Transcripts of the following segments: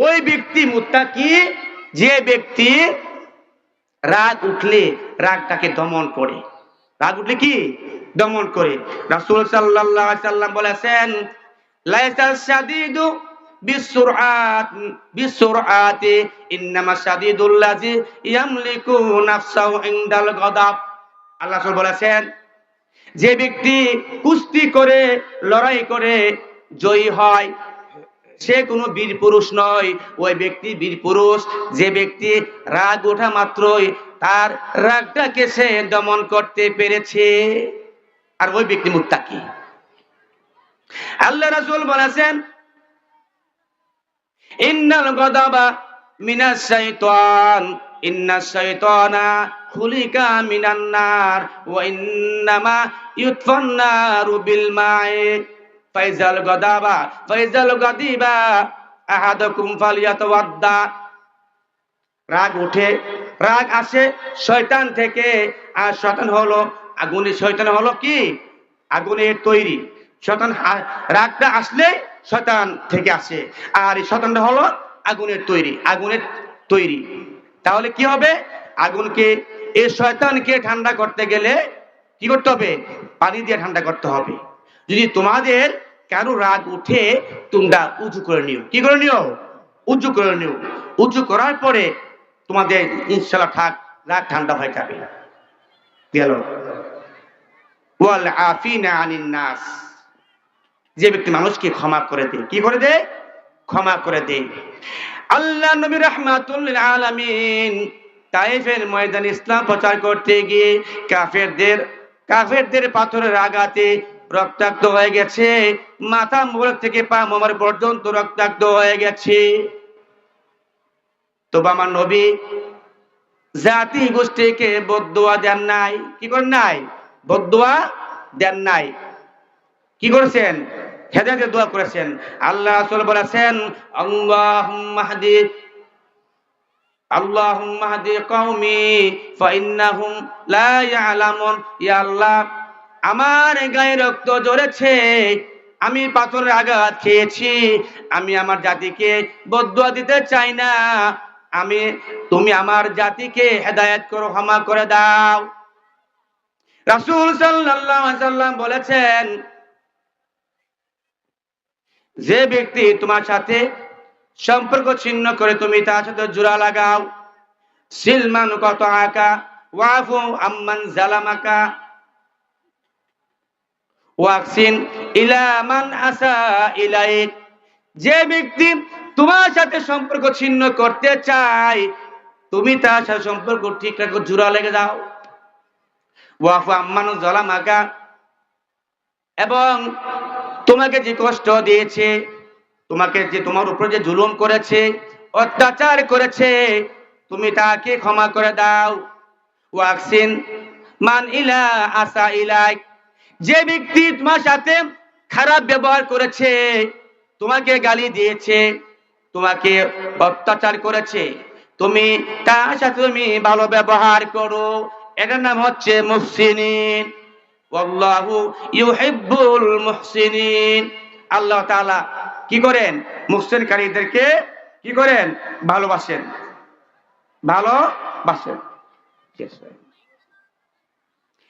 ওই ব্যক্তি মুত্তাকি যে ব্যক্তি রাগ উঠলে রাগটাকে দমন করে। রাগ উঠলে কি দমন করে। রাসূল সাল্লাল্লাহু আলাইহি সাল্লাম বলেছেন, লাইসা শাদীদু বিসুরআতি ইন্নামা শাদীদুল্লাযী ইয়ামলিকু নাফসাহু ইনদাল গাদাব। আল্লাহ রাসূল বলেছেন, যে ব্যক্তি কুস্তি করে লড়াই করে জয়ী হয় সে কোনো বীর পুরুষ নয়। ওই ব্যক্তি বীর পুরুষ যে ব্যক্তি রাগ ওঠা মাত্রই তার রাগটাকে সে দমন করতে পেরেছে, আর ওই ব্যক্তি মুত্তাকি। আল্লাহ রাসূল বলেছেন, ইন্নাল গাদাবা মিনাশ শাইতান ইন্নাশ শাইতানা খুলিকা মিনান নার ওয়া ইন্নামা ইউতফান নারু বিল মা'i ফাইজাল গাদিবা আহাদুকুম ফালিয়াতাওয়াদ্দা। রাগ ওঠে, রাগ আসে শয়তান থেকে, আর শয়তান হলো আগুনের, শয়তান হলো কি আগুনের তৈরি। শয়তান রাগটা আসলে শয়তান থেকে আসে, আর এই শয়তানটা হলো আগুনের তৈরি। তাহলে কি হবে? আগুনকে, এই শয়তানকে ঠান্ডা করতে গেলে কি করতে হবে? পানি দিয়ে ঠান্ডা করতে হবে। যদি তোমাদের কারো রাগ উঠে তোমরা উজু করে নিও। কি করে নিও? উজু করে নিও। উজু করার পরে তোমাদের ইনশাআল্লাহ রাগ ঠান্ডা হয়ে যাবে। গেল। ওয়াল আফিনা আনিন নাস, যে ব্যক্তি মানুষকে ক্ষমা করে দেয়। কি করে দেয়? ক্ষমা করে দেয়। আল্লাহ নবী রাহমাতুল লিল আলামিন তায়েফের ময়দানে ইসলাম প্রচার করতে গিয়ে কাফেরদের পাথরের আঘাতে রক্তাক্ত হয়ে গেছে, মাথা মোবারক থেকে পা মোবারক পর্যন্ত রক্তাক্ত হয়ে গেছে। তবে আমার নবী জাতি গোষ্ঠীকে বদদুয়া দেন নাই। কি করেন নাই? বদদুয়া দেন নাই। কি করেছেন? হেদায়েতের দোয়া করেছেন। আল্লাহ রাসূল বলেছেন, আল্লাহুম্মা হাদি কওমি ফাইন্নাহুম লা ইয়ালামুন। ইয়া আল্লাহ, আমার গায়ে রক্ত ঝরেছে, আমি পাথরের আঘাত খেয়েছি, আমি আমার জাতিকে বদদুয়া দিতে চাই না, তুমি আমার জাতিকে হেদায়েত করো, ক্ষমা করে দাও। রাসূল সাল্লাল্লাহু আলাইহি সাল্লাম বলেছেন, যে ব্যক্তি তোমার সাথে সম্পর্ক ছিন্ন করে তুমি তার সাথে জোড়া লাগাও। সিলমান কাতাআকা ওয়াফু আম্মান জালামাকা ওয়াকসিন ইলা মান আসা ইলাইক। যে ব্যক্তি তোমার সাথে সম্পর্ক ছিন্ন করতে চায় তুমি তার সাথে সম্পর্ক ঠিক রাখো, জোড়া লেগে যাও। ওয়াফু আম্মান জালামাকা, এবং তোমাকে যে কষ্ট দিয়েছে, তোমার উপর যে জুলুম করেছে, অত্যাচার করেছে, তুমি তাকে ক্ষমা করে দাও। ওয়াকসিন মান ইলা আসা ইলাইক, যে ব্যক্তি তোমার সাথে খারাপ ব্যবহার করেছে, তোমাকে গালি দিয়েছে, তোমাকে অত্যাচার করেছে, তুমি তার সাথে ভালো ব্যবহার করো। এটার নাম হচ্ছে মুহসিনিন। ওয়াল্লাহু ইউহিব্বুল মুহসিনিন। আল্লাহ তাআলা কি করেন? মুহসিনকারীদেরকে কি করেন? ভালোবাসেন।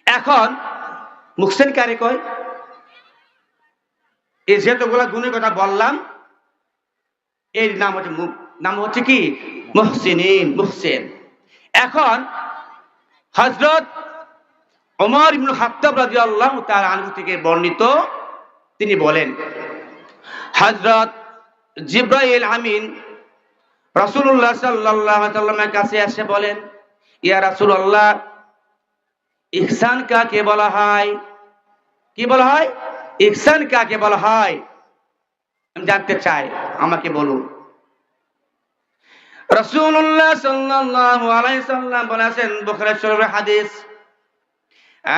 এখন মুহসিনকারী কয়, এই যেতগুলা গুণের কথা বললাম, এর নাম হচ্ছে কি? মুহসিন। এখন হযরত ওমর ইবনে খাত্তাব রাদিয়াল্লাহু তাআলা আনহু থেকে বর্ণিত, তিনি বলেন, হযরত জিবরাইল আমিন রাসূলুল্লাহ সাল্লাল্লাহু আলাইহি ওয়াসাল্লামের কাছে এসে বলেন, ইয়া রাসূলুল্লাহ, ইহসান কাকে বলা হয়? কি বলা হয়? ইহসান কাকে বলা হয়? আমি জানতে চাই, আমাকে বলুন। রাসূলুল্লাহ সাল্লাল্লাহু আলাইহি ওয়াসাল্লাম বলেছেন, বুখারী শরীফের হাদিস,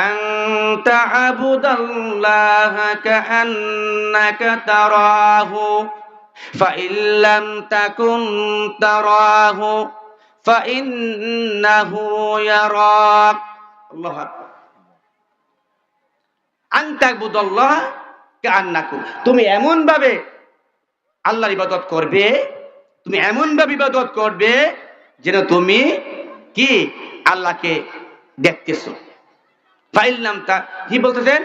আনতা আবুদাল্লাহ কাআন্নাকা তারাহু ফাইন লাম তাকুন তারাহু ফাইন্নাহু ইয়ারাক। আল্লাহু আকবার। আনতা আবুদাল্লাহ কাআন্নাকু, তুমি এমন ভাবে আল্লাহর ইবাদত করবে তুমি এমন ভাবে ইবাদত করবে যেন তুমি কি আল্লাহকে দেখতেছো। ফাইল্লাম তা কি বলতেছেন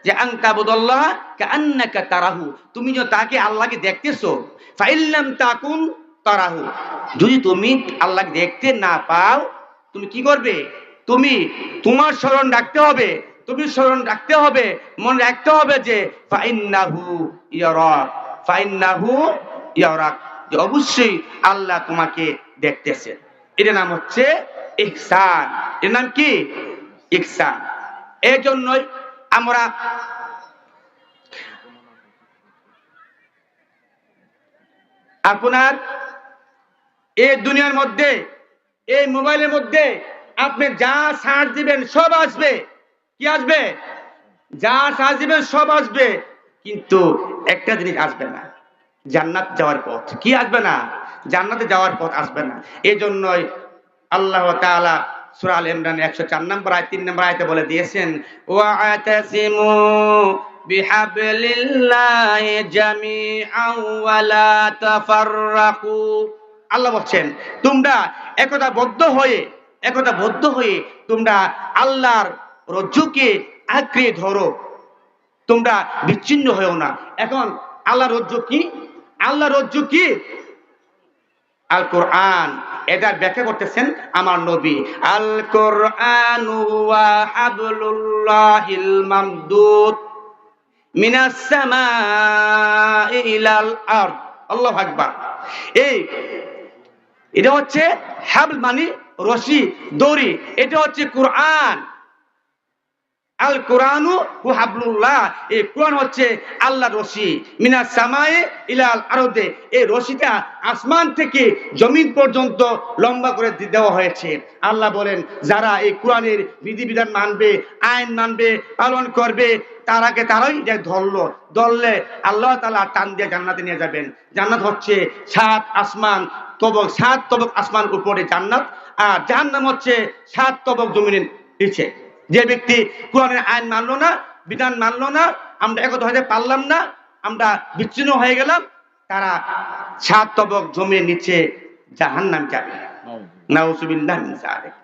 যে আনতাবুদাল্লাহ কাআন্নাকা তারাহু, তুমি যে তাকে আল্লাহকে দেখতেছো। ফাইল্লাম তাকুন তারাহু, যদি তুমি আল্লাহকে দেখতে না পাও তুমি কি করবে? তুমি তোমার স্মরণ রাখতে হবে, তুমি স্মরণ রাখতে হবে, মনে রাখতে হবে যে ফাইন্নাহু ইয়ারাক, ফাইন্নাহু ইয়ারাক, যে অবশ্যই আল্লাহ তোমাকে দেখতেছেন। এর নাম হচ্ছে ইহসান। এর নাম কি? ইহসান। এই জন্যই আমরা আপনার এই দুনিয়ার মধ্যে, এই মোবাইলের মধ্যে আপনি যা সার্চ দিবেন সব আসবে। কি আসবে? যা সার্চ দিবেন সব আসবে, কিন্তু একটা জিনিস আসবে না, জান্নাত যাওয়ার পথ। কি আসবে না? জান্নাতে যাওয়ার পথ আসবে না। এই জন্যই আল্লাহ তাআলা সূরা আল ইমরানের 104 নম্বর আয়াত 3 নম্বর আয়াতে বলে দিয়েছেন, ওয়া'তাসিমু বিহাবলিল্লাহি জামিআন ওয়া লা তাফাররাকু। আল্লাহ বলছেন তোমরা একতাবদ্ধ হয়ে তোমরা আল্লাহর রজ্জুকে আঁকড়ে ধরো, তোমরা বিচ্ছিন্ন হয়েও না। এখন আল্লাহর রজ্জু কি? আল্লাহর রজ্জু কি? আল কোরআন। এটা ব্যাখ্যা করতেছেন আমার নবী, আল কোরআনু ওয়া হাবলুল্লাহিল মামদুদ মিনাস সামাই ইলাল আরদ। আল্লাহু আকবার। এটা হচ্ছে হাবল মানে রশি, দড়ি। এটা হচ্ছে কোরআন। আল কোরআনু ওয়া হাবলুল্লাহ, এই কোরআন হচ্ছে আল্লাহর রশি, মিনাস সামায়ে ইলাল আরদে, এই রশিটা আসমান থেকে জমিন পর্যন্ত লম্বা করে দেওয়া হয়েছে। আল্লাহ বলেন যারা এই কোরআনের বিধিবিধান মানবে, আইন মানবে, পালন করবে, তারাই ধরলে আল্লাহ তাআলা টান দিয়ে জান্নাতে নিয়ে যাবেন। জান্নাত হচ্ছে 7 আসমান তবক, 7 তবক আসমান উপরে জান্নাত, আর জাহান্নাম হচ্ছে 7 তবক জমিনের নিচে। যে ব্যক্তি কোরআনের আইন মানলো না, বিধান মানলো না, আমরা একত্র হতে পারলাম না, আমরা বিচ্ছিন্ন হয়ে গেলাম, তারা 7 তবক জমির নিচে জাহান্নাম যাবে। নাউজুবিল্লাহ মিন যালিক।